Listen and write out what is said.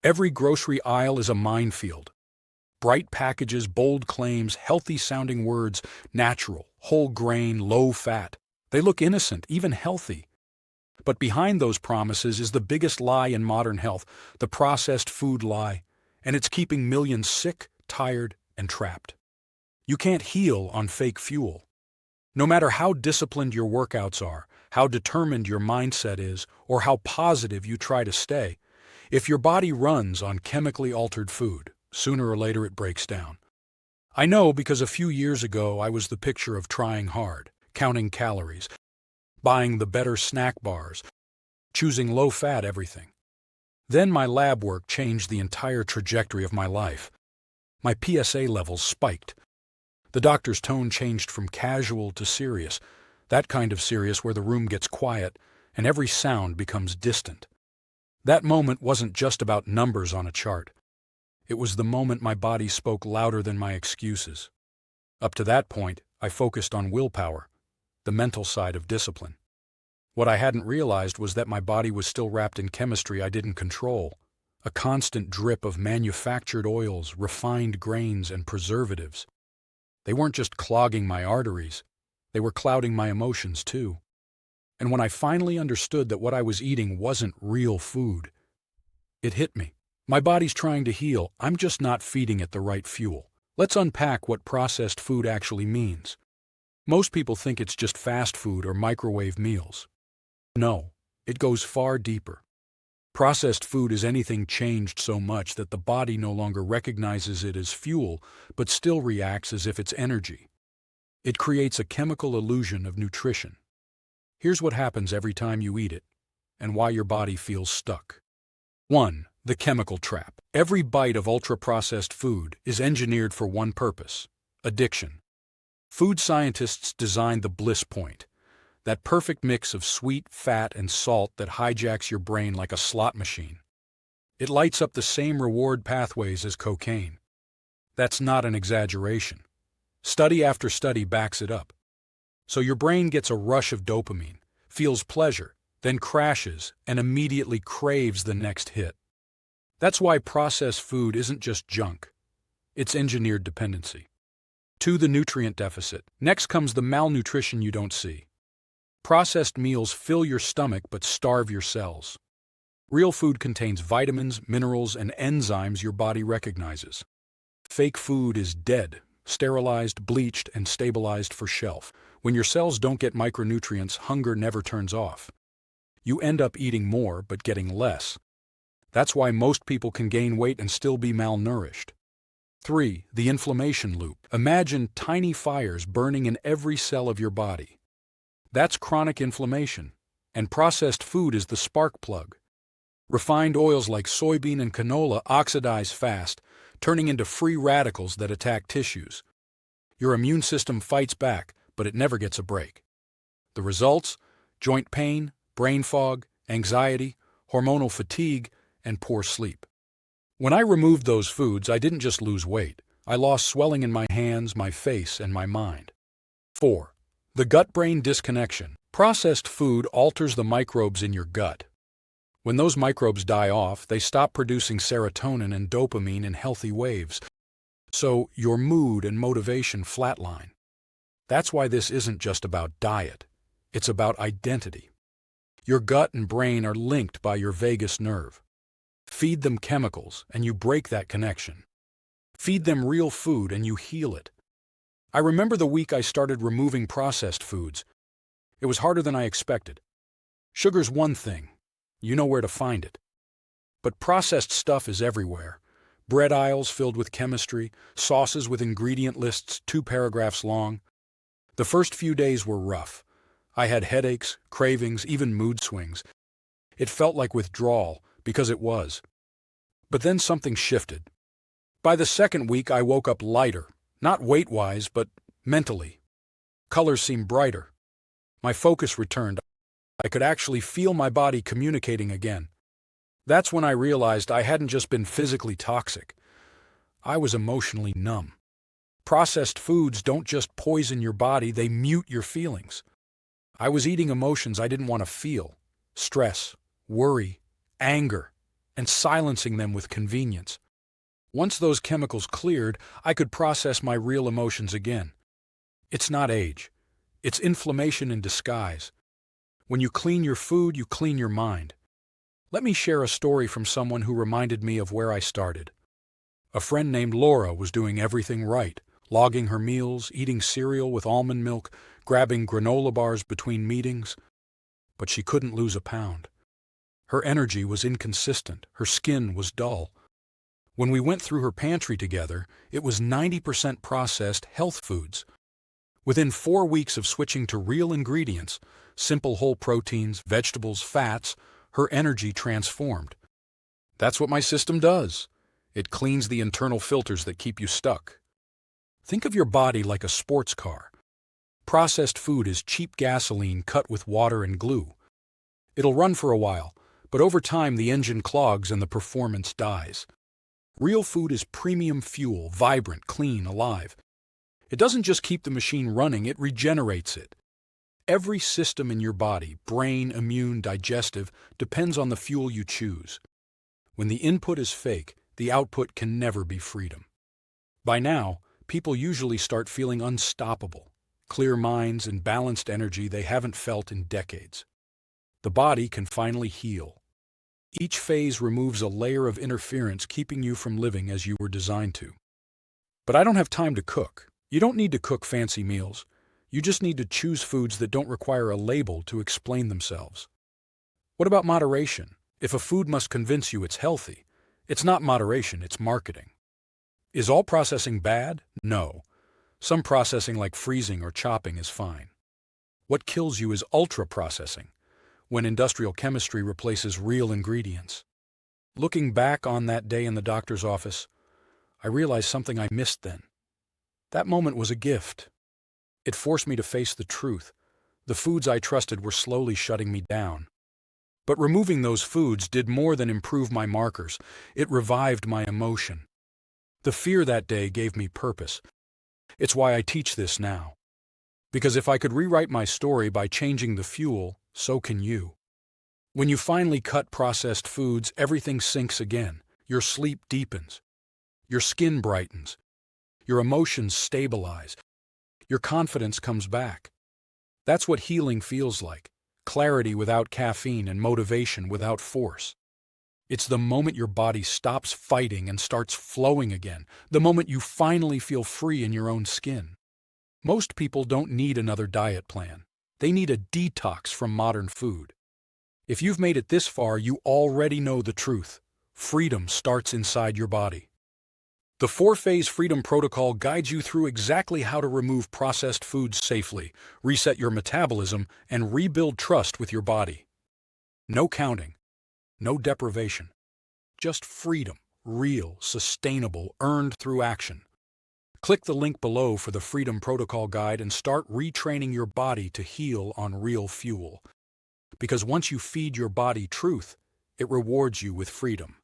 Every grocery aisle is a minefield. Bright packages, bold claims, healthy-sounding words, natural, whole grain, low fat. They look innocent, even healthy. But behind those promises is the biggest lie in modern health, the processed food lie, and it's keeping millions sick, tired, and trapped. You can't heal on fake fuel. No matter how disciplined your workouts are, how determined your mindset is, or how positive you try to stay, if your body runs on chemically altered food, sooner or later it breaks down. I know because a few years ago I was the picture of trying hard, counting calories, buying the better snack bars, choosing low-fat everything. Then my lab work changed the entire trajectory of my life. My PSA levels spiked. The doctor's tone changed from casual to serious, that kind of serious where the room gets quiet and every sound becomes distant. That moment wasn't just about numbers on a chart. It was the moment my body spoke louder than my excuses. Up to that point, I focused on willpower, the mental side of discipline. What I hadn't realized was that my body was still wrapped in chemistry I didn't control, a constant drip of manufactured oils, refined grains, and preservatives. They weren't just clogging my arteries, they were clouding my emotions too. And when I finally understood that what I was eating wasn't real food, it hit me. My body's trying to heal, I'm just not feeding it the right fuel. Let's unpack what processed food actually means. Most people think it's just fast food or microwave meals. No, it goes far deeper. Processed food is anything changed so much that the body no longer recognizes it as fuel, but still reacts as if it's energy. It creates a chemical illusion of nutrition. Here's what happens every time you eat it, and why your body feels stuck. 1. The chemical trap. Every bite of ultra-processed food is engineered for one purpose: addiction. Food scientists designed the bliss point, that perfect mix of sweet, fat, and salt that hijacks your brain like a slot machine. It lights up the same reward pathways as cocaine. That's not an exaggeration. Study after study backs it up. So your brain gets a rush of dopamine, feels pleasure, then crashes and immediately craves the next hit. That's why processed food isn't just junk. It's engineered dependency. 2. The nutrient deficit. Next comes the malnutrition you don't see. Processed meals fill your stomach but starve your cells. Real food contains vitamins, minerals, and enzymes your body recognizes. Fake food is dead, sterilized, bleached, and stabilized for shelf. When your cells don't get micronutrients, hunger never turns off. You end up eating more but getting less. That's why most people can gain weight and still be malnourished. 3. The inflammation loop. Imagine tiny fires burning in every cell of your body. That's chronic inflammation, and processed food is the spark plug. Refined oils like soybean and canola oxidize fast, turning into free radicals that attack tissues. Your immune system fights back, but it never gets a break. The results? Joint pain, brain fog, anxiety, hormonal fatigue, and poor sleep. When I removed those foods, I didn't just lose weight. I lost swelling in my hands, my face, and my mind. 4. The gut-brain disconnection. Processed food alters the microbes in your gut. When those microbes die off, they stop producing serotonin and dopamine in healthy waves. So your mood and motivation flatline. That's why this isn't just about diet. It's about identity. Your gut and brain are linked by your vagus nerve. Feed them chemicals, and you break that connection. Feed them real food, and you heal it. I remember the week I started removing processed foods. It was harder than I expected. Sugar's one thing. You know where to find it. But processed stuff is everywhere. Bread aisles filled with chemistry, sauces with ingredient lists 2 paragraphs long. The first few days were rough. I had headaches, cravings, even mood swings. It felt like withdrawal, because it was. But then something shifted. By the second week, I woke up lighter, not weight-wise, but mentally. Colors seemed brighter. My focus returned. I could actually feel my body communicating again. That's when I realized I hadn't just been physically toxic. I was emotionally numb. Processed foods don't just poison your body, they mute your feelings. I was eating emotions I didn't want to feel: stress, worry, anger, and silencing them with convenience. Once those chemicals cleared, I could process my real emotions again. It's not age. It's inflammation in disguise. When you clean your food, you clean your mind. Let me share a story from someone who reminded me of where I started. A friend named Laura was doing everything right, logging her meals, eating cereal with almond milk, grabbing granola bars between meetings. But she couldn't lose a pound. Her energy was inconsistent, her skin was dull. When we went through her pantry together, it was 90% processed health foods. Within 4 weeks of switching to real ingredients, simple whole proteins, vegetables, fats, her energy transformed. That's what my system does. It cleans the internal filters that keep you stuck. Think of your body like a sports car. Processed food is cheap gasoline cut with water and glue. It'll run for a while, but over time the engine clogs and the performance dies. Real food is premium fuel, vibrant, clean, alive. It doesn't just keep the machine running, it regenerates it. Every system in your body, brain, immune, digestive, depends on the fuel you choose. When the input is fake, the output can never be freedom. By now, people usually start feeling unstoppable, clear minds and balanced energy they haven't felt in decades. The body can finally heal. Each phase removes a layer of interference keeping you from living as you were designed to. But I don't have time to cook. You don't need to cook fancy meals. You just need to choose foods that don't require a label to explain themselves. What about moderation? If a food must convince you it's healthy, it's not moderation, it's marketing. Is all processing bad? No. Some processing like freezing or chopping is fine. What kills you is ultra-processing, when industrial chemistry replaces real ingredients. Looking back on that day in the doctor's office, I realized something I missed then. That moment was a gift. It forced me to face the truth. The foods I trusted were slowly shutting me down. But removing those foods did more than improve my markers. It revived my emotion. The fear that day gave me purpose. It's why I teach this now. Because if I could rewrite my story by changing the fuel, so can you. When you finally cut processed foods, everything sinks again. Your sleep deepens. Your skin brightens. Your emotions stabilize. Your confidence comes back. That's what healing feels like. Clarity without caffeine and motivation without force. It's the moment your body stops fighting and starts flowing again. The moment you finally feel free in your own skin. Most people don't need another diet plan. They need a detox from modern food. If you've made it this far, you already know the truth. Freedom starts inside your body. The 4-phase Freedom Protocol guides you through exactly how to remove processed foods safely, reset your metabolism, and rebuild trust with your body. No counting, no deprivation. Just freedom, real, sustainable, earned through action. Click the link below for the Freedom Protocol Guide and start retraining your body to heal on real fuel. Because once you feed your body truth, it rewards you with freedom.